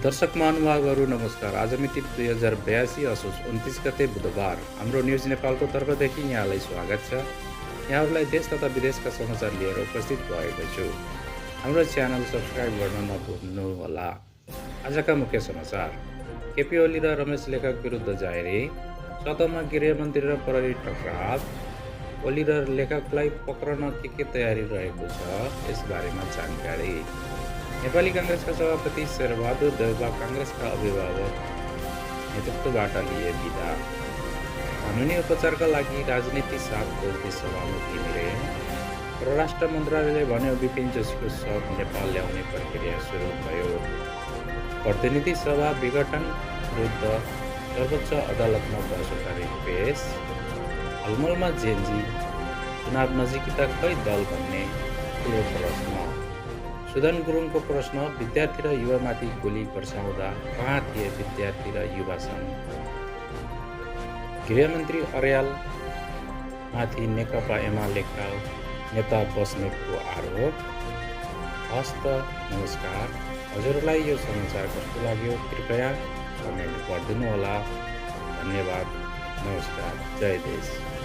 दर्शक महानुभावहरू नमस्कार। आज मिति 2082 असोज 29 गते बुधबार। हाम्रो न्युज नेपालको तर्फदेखि यहाँलाई स्वागत छ। यहाँहरूलाई देश तथा विदेशका समाचार लिएर उपस्थित भएको छु। हाम्रो च्यानल सब्स्क्राइब गर्न नभुल्नुहोला। आजका मुख्य समाचार। केपी ओली र रमेश लेखक विरुद्ध जाहेरी, सदनमा गृहमन्त्री र प्रहरी टकराव, ओली र लेखकलाई पक्रन के तयारी रहेको छ यसबारेमा जानकारी। नेपाली काङ्ग्रेसका सभापति शेरबहादुर देउवा काङ्ग्रेसका अभिभावक नेतृत्वबाट लिए बिदा। कानुनी उपचारका लागि राजनीति साथ खोज्दै सभामुखी मिले। परराष्ट्र मन्त्रालयले भन्यो विपिन जोशीको शव नेपाल ल्याउने प्रक्रिया सुरु भयो। प्रतिनिधि सभा विघटन विरुद्ध सर्वोच्च अदालतमा बहसकारी पेश। अलमलमा जेएनजी चुनाव नजिकै खै दल भन्ने ठुलो प्रश्न। सुदन गुरुङको प्रश्न, विद्यार्थी र युवामाथि गोली बर्साउँदा कहाँ थिए विद्यार्थी र युवा सङ्घ? गृहमन्त्री अर्याल माथि नेकपा एमालेका नेता बस्नेतको आरोप। हस्त नमस्कार। हजुरलाई यो समाचार कस्तो लाग्यो कृपया कमेन्ट गरिदिनुहोला। धन्यवाद। नमस्कार। जय देश।